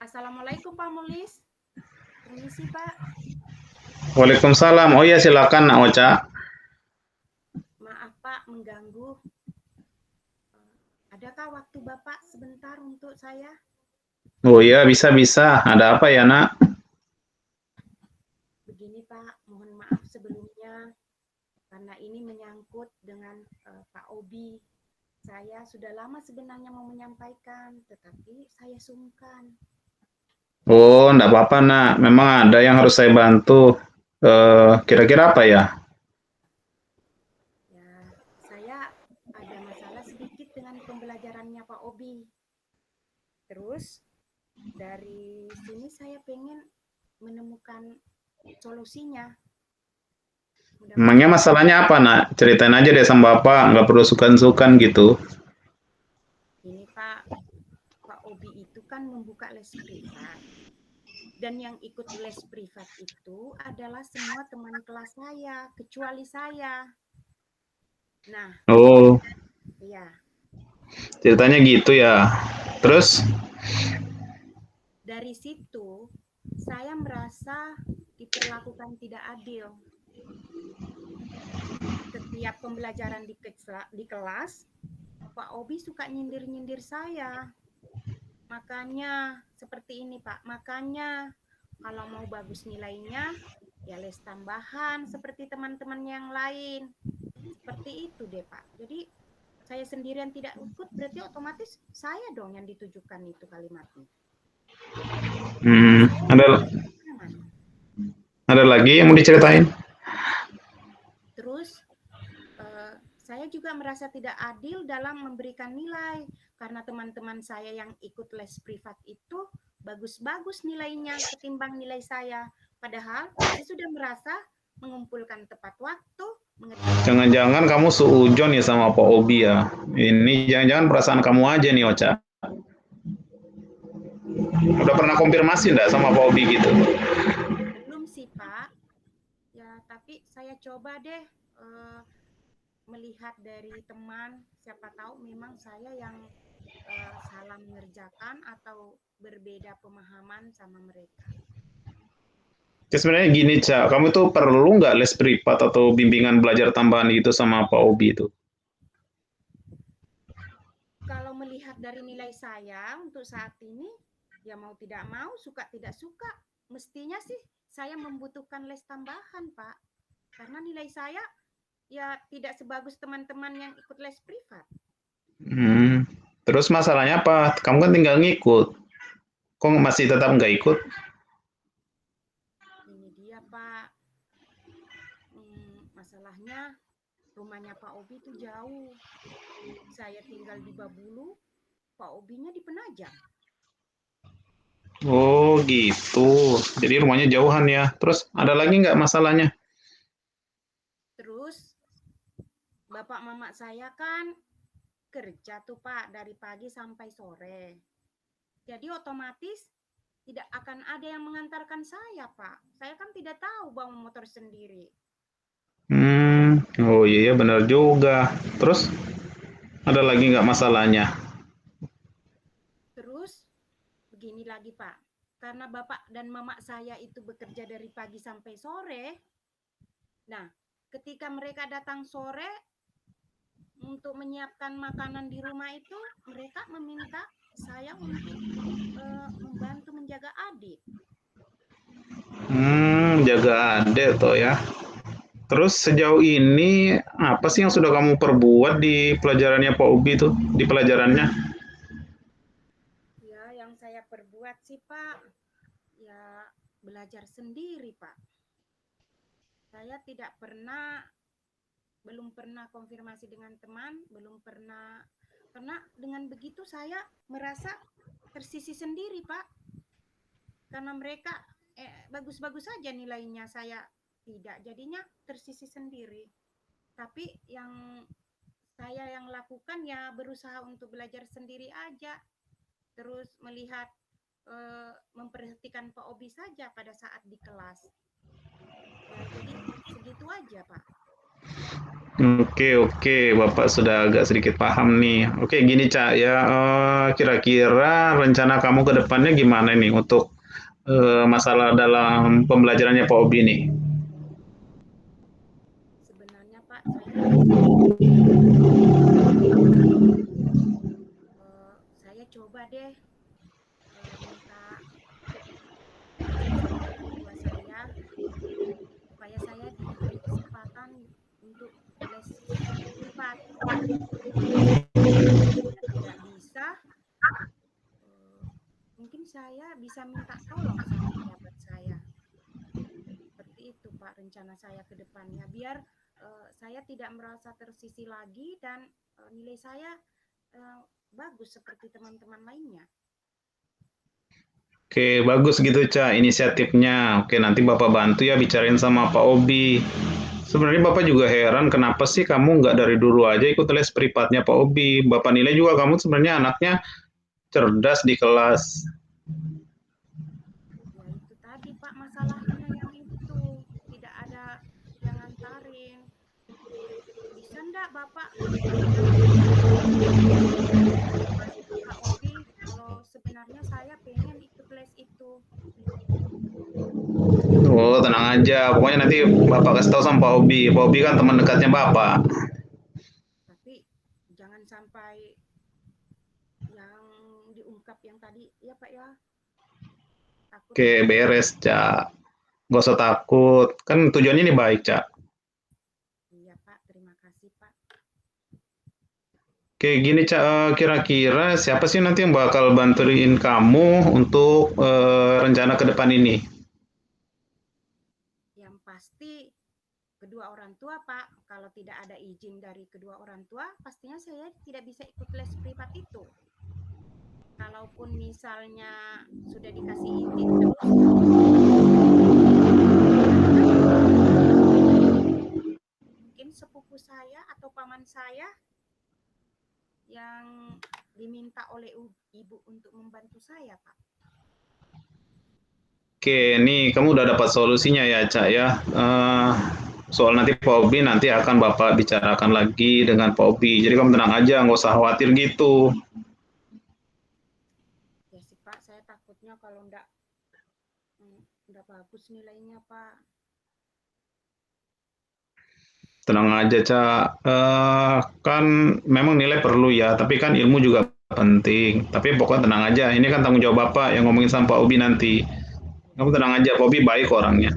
Assalamualaikum Pak Mulis. Permisi Pak, Waalaikumsalam. Oh iya silakan Nak Ocha. maaf Pak mengganggu. Adakah waktu Bapak sebentar untuk saya? Oh iya bisa-bisa. Ada apa ya Nak? Begini Pak, mohon maaf sebelumnya karena ini menyangkut dengan Pak Obi. Saya sudah lama sebenarnya mau menyampaikan, tetapi saya sungkan. Oh enggak apa-apa Nak. Memang ada yang harus saya bantu. Kira-kira apa ya? Ya, saya ada masalah sedikit dengan pembelajarannya Pak Obi. Terus dari sini saya pengen menemukan solusinya. Memangnya Mudah-mudahan masalahnya apa Nak? Ceritain aja deh sama Bapak. Nggak perlu sukan-sukan gitu. ini Pak Obi itu kan membuka les privat. Dan yang ikut les privat itu adalah semua teman kelas saya, kecuali saya. Nah, Oh ya, ceritanya gitu ya. Terus? dari situ saya merasa diperlakukan tidak adil. Setiap pembelajaran di kelas, Pak Obi suka nyindir-nyindir saya. Makanya seperti ini Pak, makanya kalau mau bagus nilainya ya les tambahan seperti teman-teman yang lain. Seperti itu deh Pak. Jadi saya sendirian tidak ikut berarti otomatis saya dong yang ditujukan itu kalimatnya. Jadi Hmm, saya ada merasa tidak nyaman. ada lagi yang mau diceritain? Terus saya juga merasa tidak adil dalam memberikan nilai karena teman-teman saya yang ikut les privat itu bagus-bagus nilainya ketimbang nilai saya. Padahal saya sudah merasa mengumpulkan tepat waktu, mengerjakan tugas. Jangan-jangan kamu seujon ya sama Pak Obi ya? Ini jangan-jangan perasaan kamu aja nih Ocha. Udah pernah konfirmasi enggak sama Pak Obi gitu? Belum sih Pak, ya tapi saya coba deh melihat dari teman, siapa tahu memang saya yang salah mengerjakan atau berbeda pemahaman sama mereka. Ya sebenarnya gini, Cak, kamu tuh perlu nggak les privat atau bimbingan belajar tambahan gitu sama Pak Obi itu? Kalau melihat dari nilai saya untuk saat ini, ya mau tidak mau, suka tidak suka, mestinya sih saya membutuhkan les tambahan, Pak. Karena nilai saya ya tidak sebagus teman-teman yang ikut les privat. Hmm. Terus masalahnya apa? Kamu kan tinggal ngikut. Kok masih tetap nggak ikut? Ini dia, Pak. Masalahnya rumahnya Pak Obi itu jauh. Saya tinggal di Babulu, Pak Obinya di Penajam. Oh gitu. Jadi rumahnya jauhan ya. Terus ada lagi nggak masalahnya? Terus bapak mama saya kan kerja tuh Pak dari pagi sampai sore. Jadi otomatis tidak akan ada yang mengantarkan saya Pak. Saya kan tidak tahu bawa motor sendiri. Oh iya ya benar juga. Terus ada lagi nggak masalahnya? Terus begini lagi Pak. Karena bapak dan mama saya itu bekerja dari pagi sampai sore. Nah, ketika mereka datang sore untuk menyiapkan makanan di rumah itu, mereka meminta saya untuk membantu menjaga adik. Jaga adek toh ya. Terus sejauh ini apa sih yang sudah kamu perbuat di pelajarannya Pak Ubi tuh? Di pelajarannya? Ya, yang saya perbuat sih Pak, ya belajar sendiri Pak. Saya tidak pernah, belum pernah konfirmasi dengan teman, belum pernah, karena dengan begitu saya merasa tersisi sendiri Pak. Karena mereka bagus-bagus saja nilainya, saya tidak, jadinya tersisi sendiri. Tapi yang saya yang lakukan ya berusaha untuk belajar sendiri aja, terus melihat memperhatikan Pak Obi saja pada saat di kelas. Ya, jadi segitu aja, Pak. Oke, oke, Bapak sudah agak sedikit paham nih. Oke, gini Cak ya, kira-kira rencana kamu ke depannya gimana nih untuk masalah dalam pembelajarannya Pak Obi nih? Sebenarnya Pak, saya masih saya coba deh minta izin sama orang tua saya supaya saya diberi kesempatan untuk les privat. Kalau misalnya tidak bisa, eh, mungkin saya bisa minta tolong sama pejabat saya. Seperti itu Pak rencana saya ke depannya, biar saya tidak merasa tersisi lagi dan nilai saya eh, bagus seperti teman-teman lainnya. Oke, bagus gitu Cak inisiatifnya. Oke, nanti Bapak bantu ya bicarain sama Pak Obi. Sebenarnya Bapak juga heran kenapa sih kamu nggak dari dulu aja ikut les privatnya Pak Obi. Bapak nilai juga kamu sebenarnya anaknya cerdas di kelas. Ya itu tadi Pak masalahnya yang itu tidak ada yang ngantarin. Bisa ndak Bapak informasi ke Pak Obi kalau sebenarnya saya pengen ikut les itu. Oh, tenang aja. Pokoknya nanti Bapak kasih tahu sama Pak Obi. Pak Obi kan teman dekatnya Bapak. Tapi jangan sampai yang diungkap yang tadi ya Pak ya. Oke, Takutnya beres, Cak. Gak usah takut. Kan tujuannya ini baik, Cak. iya Pak, terima kasih Pak. Oke, gini, Cak. Kira-kira siapa sih nanti yang bakal bantuin kamu untuk rencana ke depan ini? Yang pasti kedua orang tua Pak, kalau tidak ada izin dari kedua orang tua, pastinya saya tidak bisa ikut les privat itu. Kalaupun misalnya sudah dikasih izin terus mungkin sepupu saya atau paman saya yang diminta oleh ibu untuk membantu saya, Pak. Oke, ini kamu udah dapat solusinya ya, Cak ya. Soal nanti Pak Obi nanti akan Bapak bicarakan lagi dengan Pak Obi. Jadi kamu tenang aja, nggak usah khawatir gitu. Ya sih Pak, saya takutnya kalau enggak bagus nilainya, Pak. Tenang aja, Cak. Kan memang nilai perlu ya, tapi kan ilmu juga penting. Tapi pokoknya tenang aja, ini kan tanggung jawab Bapak yang ngomongin sama Pak Obi nanti. Kamu Iya, tenang aja, Pak Obi baik orangnya.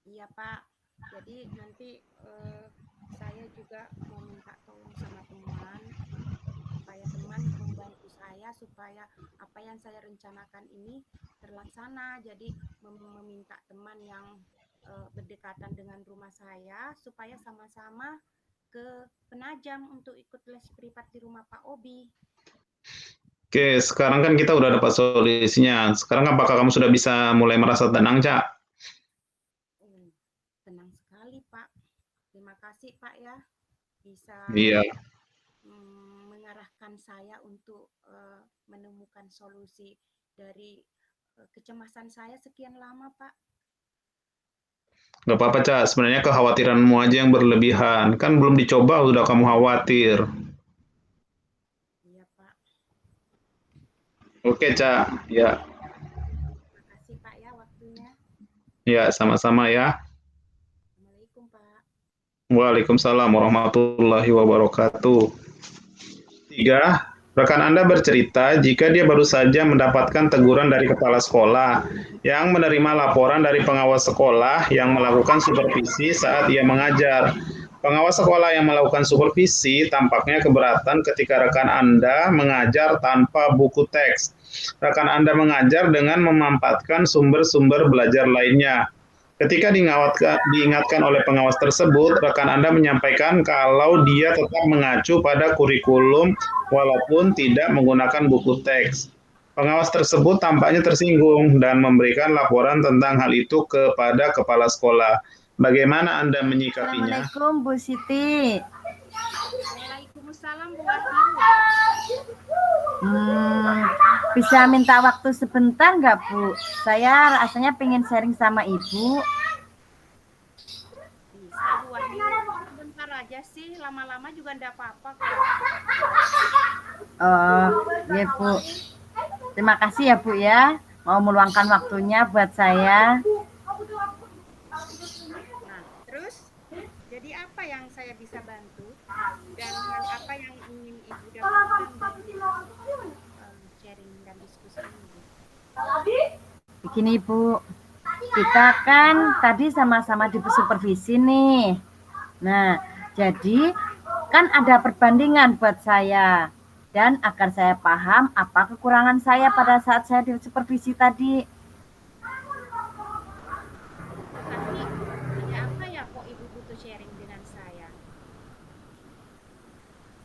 iya Pak. Jadi nanti saya juga mau minta tolong sama teman supaya teman membantu saya supaya apa yang saya rencanakan ini terlaksana. Jadi meminta teman yang berdekatan dengan rumah saya supaya sama-sama ke Penajam untuk ikut les privat di rumah Pak Obi. Oke, sekarang kan kita udah dapat solusinya. Sekarang apakah kamu sudah bisa mulai merasa tenang, Cak? Oh, tenang sekali Pak. Terima kasih Pak ya bisa Iya. mengarahkan saya untuk menemukan solusi dari kecemasan saya sekian lama Pak. Gak apa-apa, Cak. Sebenarnya kekhawatiranmu aja yang berlebihan. Kan belum dicoba, udah kamu khawatir. Iya Pak. Oke, Cak. Ya, Terima kasih Pak ya waktunya. ya, sama-sama ya. Assalamualaikum Pak. Waalaikumsalam warahmatullahi wabarakatuh. Tiga, rekan Anda bercerita jika dia baru saja mendapatkan teguran dari kepala sekolah yang menerima laporan dari pengawas sekolah yang melakukan supervisi saat ia mengajar. Pengawas sekolah yang melakukan supervisi tampaknya keberatan ketika rekan Anda mengajar tanpa buku teks. Rekan Anda mengajar dengan memampatkan sumber-sumber belajar lainnya. Ketika diingatkan oleh pengawas tersebut, rekan Anda menyampaikan kalau dia tetap mengacu pada kurikulum walaupun tidak menggunakan buku teks. Pengawas tersebut tampaknya tersinggung dan memberikan laporan tentang hal itu kepada kepala sekolah. Bagaimana Anda menyikapinya? Assalamualaikum Bu Siti. Waalaikumsalam Bu Wahyu. Bisa minta waktu sebentar nggak Bu? Saya rasanya pengen sharing sama Ibu. Wahyu, sebentar aja sih, lama-lama juga enggak apa-apa kok. Oh, ya Bu. Terima kasih ya Bu ya, mau meluangkan waktunya buat saya. Nah, terus jadi apa yang saya bisa bantu dan hal apa yang ingin Ibu dapatkan dari sharing dan diskusi ini, Bu? Begini Bu, kita kan tadi sama-sama di supervisi nih. Nah, jadi kan ada perbandingan buat saya. Dan agar saya paham apa kekurangan saya pada saat saya di supervisi tadi. Tapi ada apa ya kok Ibu butuh sharing dengan saya?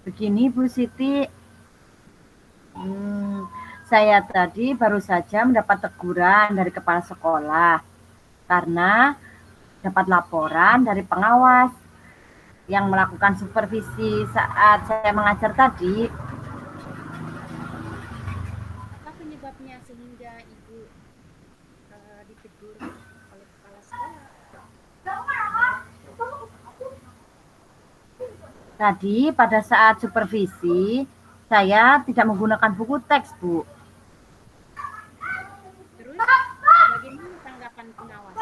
Begini Bu Siti, saya tadi baru saja mendapat teguran dari kepala sekolah karena dapat laporan dari pengawas yang melakukan supervisi saat saya mengajar tadi. Apa penyebabnya sehingga Ibu ditegur oleh kepala sekolah? Tadi pada saat supervisi, saya tidak menggunakan buku teks, Bu. Terus bagaimana tanggapan pengawas?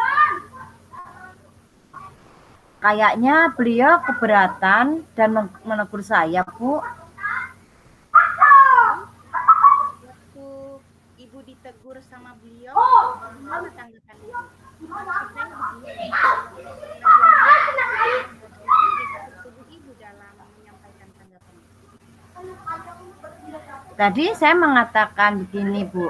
Kayaknya beliau keberatan dan menegur saya, Bu. Waktu Ibu ditegur sama beliau, gimana tanggapan Ibu? Maksud saya begini, tubuh Ibu dalam menyampaikan tanggapan Ibu. Tadi saya mengatakan begini, Bu.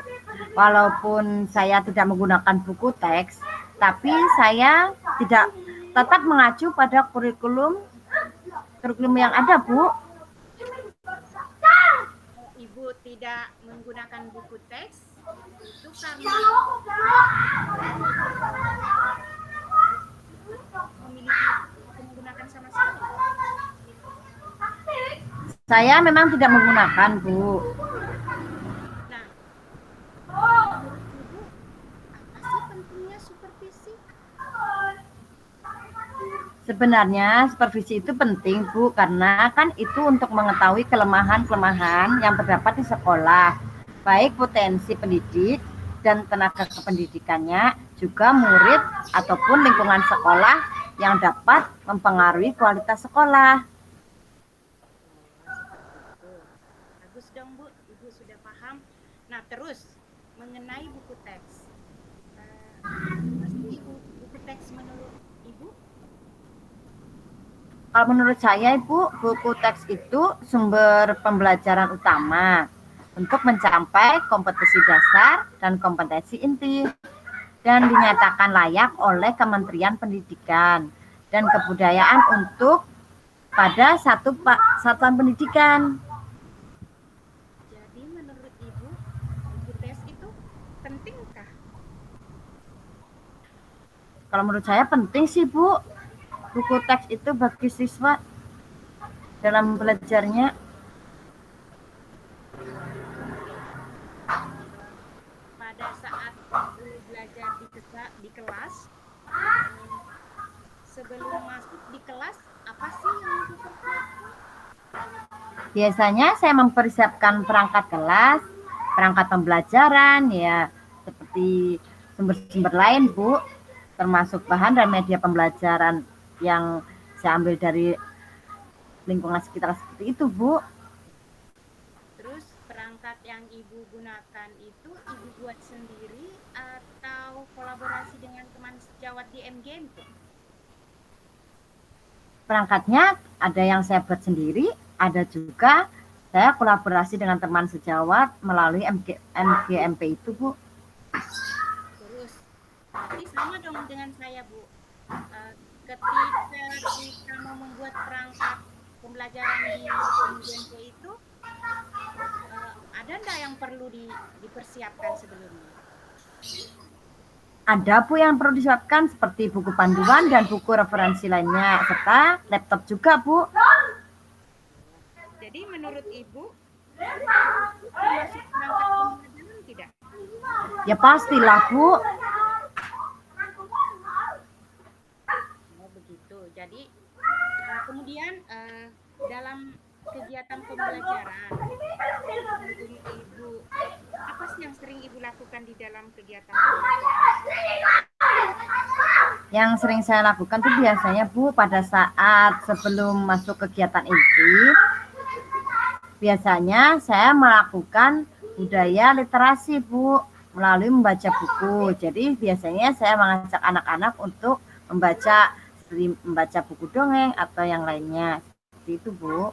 Walaupun saya tidak menggunakan buku teks, tapi saya tetap mengacu pada kurikulum yang ada, Bu. Ibu tidak menggunakan buku teks itu karena memiliki menggunakan sama sekali. Saya memang tidak menggunakan, Bu. Nah, menurut Ibu, apa sih pentingnya supervisi? Sebenarnya supervisi itu penting, Bu, karena kan itu untuk mengetahui kelemahan-kelemahan yang terdapat di sekolah, baik potensi pendidik dan tenaga kependidikannya, juga murid ataupun lingkungan sekolah yang dapat mempengaruhi kualitas sekolah. Bagus dong, Bu. Ibu sudah paham. Nah, terus mengenai buku teks. Apa sih buku teks menurut Ibu? Kalau menurut saya, Ibu, buku teks itu sumber pembelajaran utama untuk mencapai kompetensi dasar dan kompetensi inti dan dinyatakan layak oleh Kementerian Pendidikan dan Kebudayaan untuk pada satu satuan pendidikan. Jadi menurut Ibu, buku teks itu pentingkah? Kalau menurut saya penting sih, Bu. Buku teks itu bagi siswa dalam belajarnya. Pada saat Ibu belajar di kelas, sebelum masuk di kelas, apa sih yang Ibu persiapkan? Biasanya saya mempersiapkan perangkat kelas, perangkat pembelajaran, ya seperti sumber-sumber lain, Bu, termasuk bahan dan media pembelajaran yang saya ambil dari lingkungan sekitar seperti itu, Bu. Terus perangkat yang Ibu gunakan itu Ibu buat sendiri atau kolaborasi dengan teman sejawat di MGMP? Perangkatnya ada yang saya buat sendiri, ada juga saya kolaborasi dengan teman sejawat melalui MGMP itu, Bu. Terus, berarti sama dong dengan saya, Bu. Ketika kita mau membuat perangkat pembelajaran di MGMP itu, ada enggak yang perlu dipersiapkan sebelumnya? Ada, Bu, yang perlu disiapkan seperti buku panduan dan buku referensi lainnya, serta laptop juga, Bu. Jadi menurut Ibu, termasuk perangkat pembelajaran tidak? Ya pastilah, Bu. Oh begitu. Jadi kemudian dalam kegiatan pembelajaran, Ibu, apa sih yang sering Ibu lakukan di dalam kegiatan pembelajaran? Yang sering saya lakukan tuh biasanya Bu, pada saat sebelum masuk kegiatan inti, biasanya saya melakukan budaya literasi Bu, melalui membaca buku. Jadi biasanya saya mengajak anak-anak untuk membaca buku dongeng atau yang lainnya. Seperti itu Bu.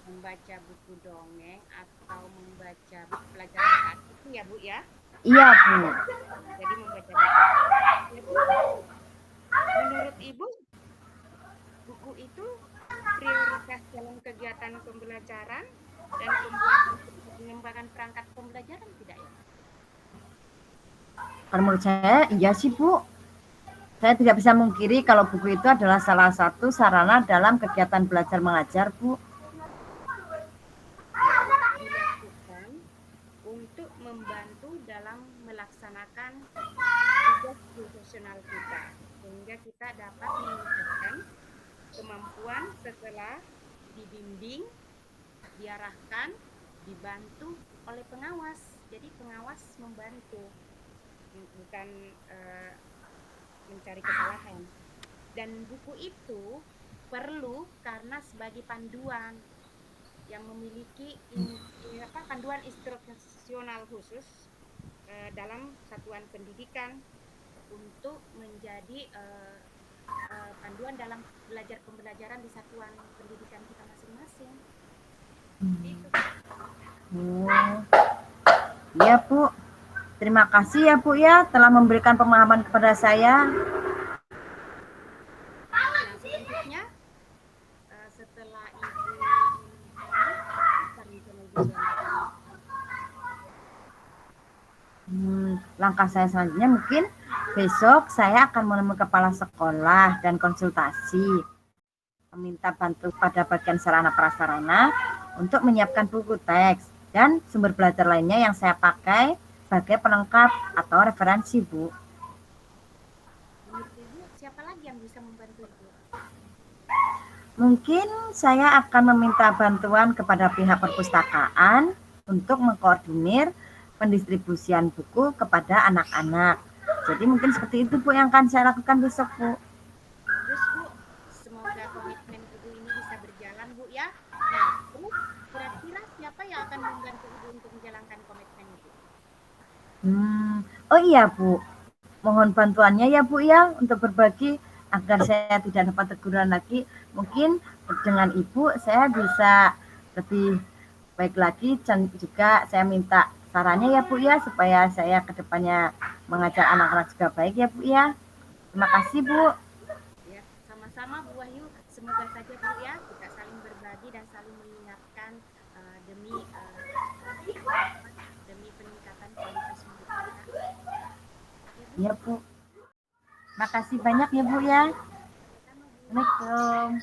Membaca buku dongeng atau membaca buku pelajaran saat itu ya Bu ya? Iya Bu. Jadi membaca buku. Menurut Ibu, buku itu prioritas dalam kegiatan pembelajaran dan pengembangan perangkat pembelajaran tidak ya? Kalau menurut saya iya sih Bu. Saya tidak bisa mengkiri kalau buku itu adalah salah satu sarana dalam kegiatan belajar mengajar Bu. Dilakukan untuk membantu dalam melaksanakan tugas profesional kita, sehingga kita dapat meningkatkan kemampuan setelah dibimbing, diarahkan, dibantu oleh pengawas. Jadi pengawas membantu, bukan mencari kesalahan. Dan buku itu perlu karena sebagai panduan yang memiliki panduan instruksional khusus dalam satuan pendidikan untuk menjadi panduan dalam belajar pembelajaran di satuan pendidikan kita masing-masing. Itu. Iya Bu. Terima kasih ya Bu ya telah memberikan pemahaman kepada saya. Nah, selanjutnya setelah Ibu langkah saya selanjutnya mungkin besok saya akan menemui kepala sekolah dan konsultasi, meminta bantu pada bagian sarana prasarana untuk menyiapkan buku teks dan sumber belajar lainnya yang saya pakai sebagai pelengkap atau referensi Bu. Menurut Ibu, siapa lagi yang bisa membantu Ibu? Mungkin saya akan meminta bantuan kepada pihak perpustakaan untuk mengkoordinir pendistribusian buku kepada anak-anak. Jadi mungkin seperti itu Bu yang akan saya lakukan besok Bu. Bagus Bu, semoga komitmen Ibu ini bisa berjalan Bu ya. Nah, terus kira-kira siapa yang akan membantu Ibu untuk menjalankan komitmen Ibu? Oh iya Bu, mohon bantuannya ya Bu ya untuk berbagi agar saya tidak dapat teguran lagi. Mungkin dengan Ibu saya bisa lebih baik lagi dan juga saya minta sarannya ya Bu ya supaya saya kedepannya mengajar anak-anak juga baik ya Bu ya. Terima kasih Bu. Ya, sama-sama Bu Wahyu. Semoga saja Bu ya kita saling berbagi dan saling mengingatkan demi peningkatan kualitas hidup kita. Ya Bu. Makasih banyak ya Bu ya. Assalamualaikum.